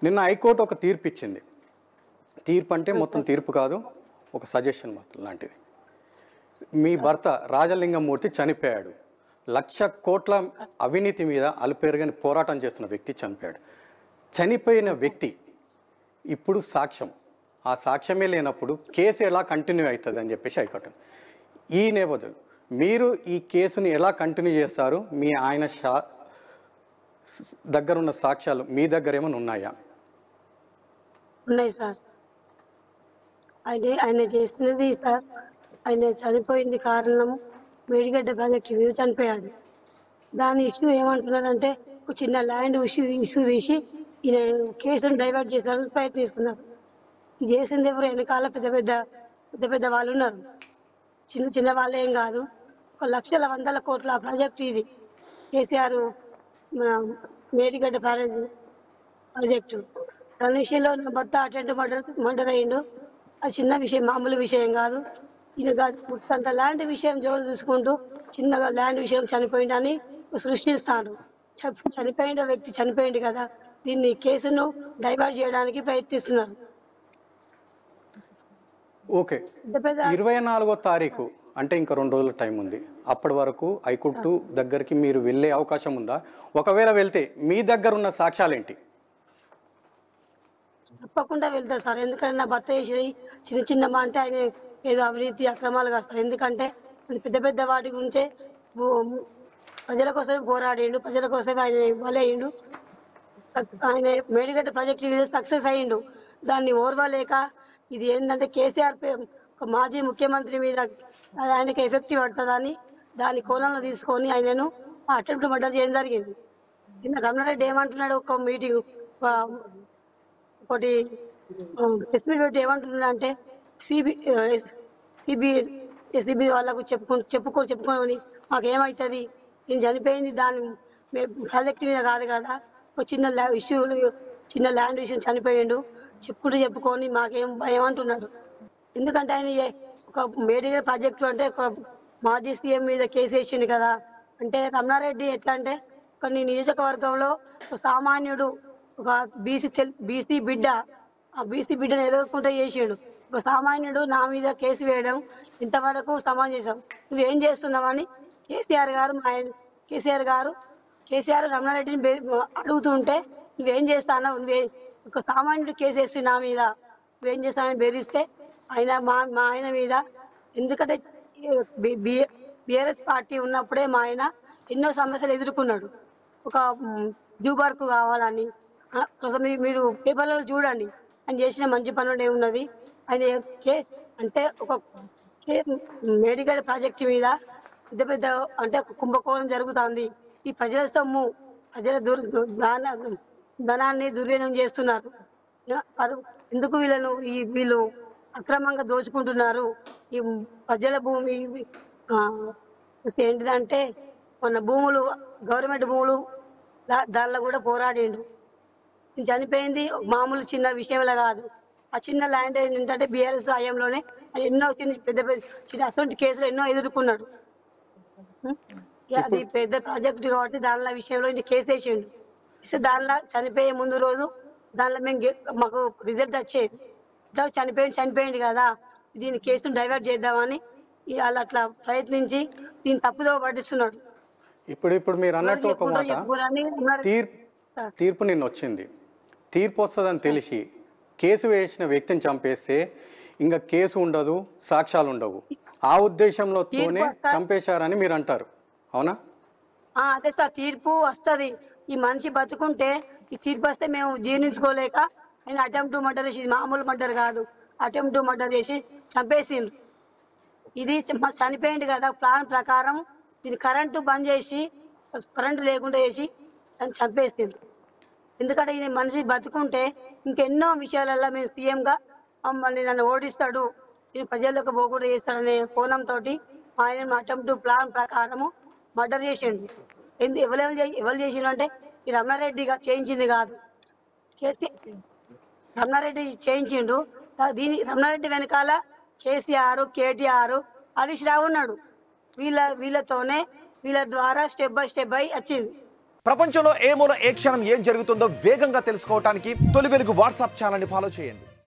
నిన్న హైకోర్టు ఒక తీర్పు ఇచ్చింది. తీర్పు అంటే మొత్తం తీర్పు కాదు, ఒక సజెషన్ మాత్రం లాంటిది. మీ భర్త రాజలింగమూర్తి చనిపోయాడు. 1,00,000 కోట్ల అవినీతి మీద అలుపెరగని పోరాటం చేస్తున్న వ్యక్తి చనిపోయాడు. చనిపోయిన వ్యక్తి ఇప్పుడు సాక్ష్యం, ఆ సాక్ష్యమే లేనప్పుడు కేసు ఎలా కంటిన్యూ అవుతుంది అని చెప్పేసి హైకోర్టు. ఈ నేపథ్యం మీరు ఈ కేసుని ఎలా కంటిన్యూ చేస్తారు? మీ ఆయన దగ్గర ఉన్న సాక్ష్యాలు మీ దగ్గర ఏమైనా ఉన్నాయా? ఉన్నాయి సార్. ఆయన చేసినది సార్, ఆయన చనిపోయింది కారణం మేడిగడ్డ ప్రాజెక్టు మీద చనిపోయాడు. దాని ఇష్యూ ఏమంటున్నారంటే ఒక చిన్న ల్యాండ్ ఇష్యూ తీసి ఈయన కేసును డైవర్ట్ చేసేందుకు ప్రయత్నిస్తున్నారు. ఇది చేసింది ఎవరు? వెనకాల పెద్ద పెద్ద వాళ్ళు ఉన్నారు. చిన్న చిన్న వాళ్ళు ఏం కాదు. ఒక లక్షల 100 కోట్ల ప్రాజెక్టు ఇది. కేసీఆర్ మేడిగడ్డ ప్రాజెక్టు. దాని విషయంలో నా భర్త అటెండ్ మర్డర్ అయ్యిండు. అది చిన్న విషయం, మామూలు విషయం కాదు. ఇది కాదు, అంత ల్యాండ్ విషయం జోలు చూసుకుంటూ చిన్నగా ల్యాండ్ విషయం చనిపోయిందని సృష్టిస్తాడు. చనిపోయిన వ్యక్తి చనిపోయింది కదా, దీన్ని కేసును డైవర్ట్ చేయడానికి ప్రయత్నిస్తున్నారు. ఓకే, 24వ తారీఖు అంటే ఇంకా 2 రోజుల టైం ఉంది. అప్పటి వరకు హైకోర్టు దగ్గరికి మీరు వెళ్ళే అవకాశం ఉందా? ఒకవేళ వెళ్తే మీ దగ్గర ఉన్న సాక్ష్యాలు ఏంటి? తప్పకుండా వెళ్తారు సార్. ఎందుకంటే నా భర్త చేసి చిన్న అంటే ఆయన ఏదో అవినీతి అక్రమాలు కాస్తారు. ఎందుకంటే పెద్ద వాటి గురించే ప్రజల కోసమే పోరాడిండు, ప్రజల కోసమే ఆయన బలయ్యిండు. ఆయన మేడిగడ్డ ప్రాజెక్టు మీద సక్సెస్ అయ్యిండు. దాన్ని ఓర్వలేక ఇది ఏంటంటే కేసీఆర్ ఒక మాజీ ముఖ్యమంత్రి మీద ఆయనకి ఎఫెక్టివ్ పడుతుందని దాని కోణంలో తీసుకొని ఆయనను అటెంప్ట్ మర్డర్ చేయడం జరిగింది. నిన్న రమణారెడ్డి ఏమంటున్నాడు, ఒక మీటింగ్ ఒకటి ప్రెస్ మీట్ పెట్టి ఏమంటున్నాడు అంటే సిబిఐ వాళ్ళకు చెప్పుకొని మాకేమవుతుంది, నేను చనిపోయింది దాని ప్రాజెక్ట్ మీద కాదు కదా, ఒక చిన్న ల్యాండ్ విషయం చనిపోయిండు చెప్పుకొని మాకేం భయం అంటున్నాడు. ఎందుకంటే ఆయన ఒక మేడిగడ్డ ప్రాజెక్టు అంటే ఒక మాజీ సీఎం మీద కేసు వేసిండు కదా. అంటే రమణారెడ్డి ఎట్లా అంటే కొన్ని నియోజకవర్గంలో ఒక సామాన్యుడు, ఒక బీసీ బిడ్డ, ఆ బీసీ బిడ్డను ఎదుర్కొంటూ చేసిండు. ఒక సామాన్యుడు నా మీద కేసు వేయడం ఇంతవరకు సమాజం. నువ్వేం చేస్తున్నావని కేసీఆర్ రమణారెడ్డిని అడుగుతుంటే నువ్వేం చేస్తానో, ఒక సామాన్యుడు కేసు వేసి నా మీద నువ్వేం చేస్తానని బెదిరిస్తే ఆయన మా ఆయన మీద, ఎందుకంటే బీఆర్ఎస్ పార్టీ ఉన్నప్పుడే మా ఆయన ఎన్నో సమస్యలు ఎదుర్కొన్నాడు. ఒక జూబార్కు కావాలని మీరు పేపర్లలో చూడండి, ఆయన చేసిన మంచి పనులు ఏమున్నది. ఆయన అంటే ఒక మేడిగడ్డ ప్రాజెక్టు మీద పెద్ద అంటే కుంభకోణం జరుగుతుంది. ఈ ప్రజల సొమ్ము, ప్రజల ధనాన్ని దుర్వినియోగం చేస్తున్నారు. ఎందుకు వీళ్ళు అక్రమంగా దోచుకుంటున్నారు? ఈ ప్రజల భూమి ఏంటిదంటే మన భూములు, గవర్నమెంట్ భూములు, దానిలో కూడా పోరాడిండు. చనిపోయింది మామూలు చిన్న విషయంలో కాదు. ఆ చిన్న ల్యాండ్ ఏంటంటే బీఆర్ఎస్ హయాంలోనే ఎన్నో చిన్న అసొంటి కేసులు ఎన్నో ఎదుర్కొన్నాడు. అది పెద్ద ప్రాజెక్ట్ కాబట్టి దానిలో విషయంలో కేసు వేసిండు. దానిలో చనిపోయే ముందు రోజు దానిలో మాకు రిజల్ట్ వచ్చేది. ఇట్లా చనిపోయింది కదా, దీని కేసును డైవర్ట్ చేద్దామని వాళ్ళు అట్లా ప్రయత్నించి దీన్ని తప్పుదో పట్టిస్తున్నాడు. ఇప్పుడు మీరు అన్నట్టు ఒక మాట, తీర్పు నిన్న వచ్చింది. తీర్పు వస్తుందని తెలిసి కేసు వేసిన వ్యక్తిని చంపేస్తే ఇంకా కేసు ఉండదు, సాక్ష్యాలు ఉండవు. ఆ ఉద్దేశంలోనే చంపేశారని మీరు అంటారు, అవునా? అదే సార్, తీర్పు వస్తుంది. ఈ మనిషి బతుకుంటే ఈ తీర్పు వస్తే మేము జీర్ణించుకోలేక ఆయన అటెంప్ట్ మర్డర్ చేసి, మామూలు మర్డర్ కాదు, అటెంప్ట్ మర్డర్ చేసి చంపేసిండ్రు. ఇది చనిపోయింది కదా, ప్లాన్ ప్రకారం ఇది కరెంటు బంద్ చేసి, కరెంటు లేకుండా చేసి దాన్ని చంపేసిండ్రు. ఎందుకంటే ఇది మనిషి బతుకుంటే ఇంకెన్నో విషయాలలో మేము సీఎంగా మమ్మల్ని నన్ను ఓడిస్తాడు, నేను ప్రజల్లోకి పోకుండా చేస్తాడనే కోణంతో ఆయన అటెంప్ట్ ప్లాన్ ప్రకారము మర్డర్ చేసిండు. ఎవరు చేసిండు అంటే ఈ రమణారెడ్డి చేయించింది కాదు, రమణారెడ్డి చేయించిండు. రమణారెడ్డి వెనకాల కేసీఆర్, కేటీఆర్, హరీష్ రావు ఉన్నాడు. వీళ్ళ ద్వారా స్టెప్ బై స్టెప్ వచ్చింది. ప్రపంచంలో ఏ మూల ఏ క్షణం ఏం జరుగుతుందో వేగంగా తెలుసుకోవడానికి తొలి వెలుగు వాట్సాప్ ఛానల్ని ఫాలో చేయండి.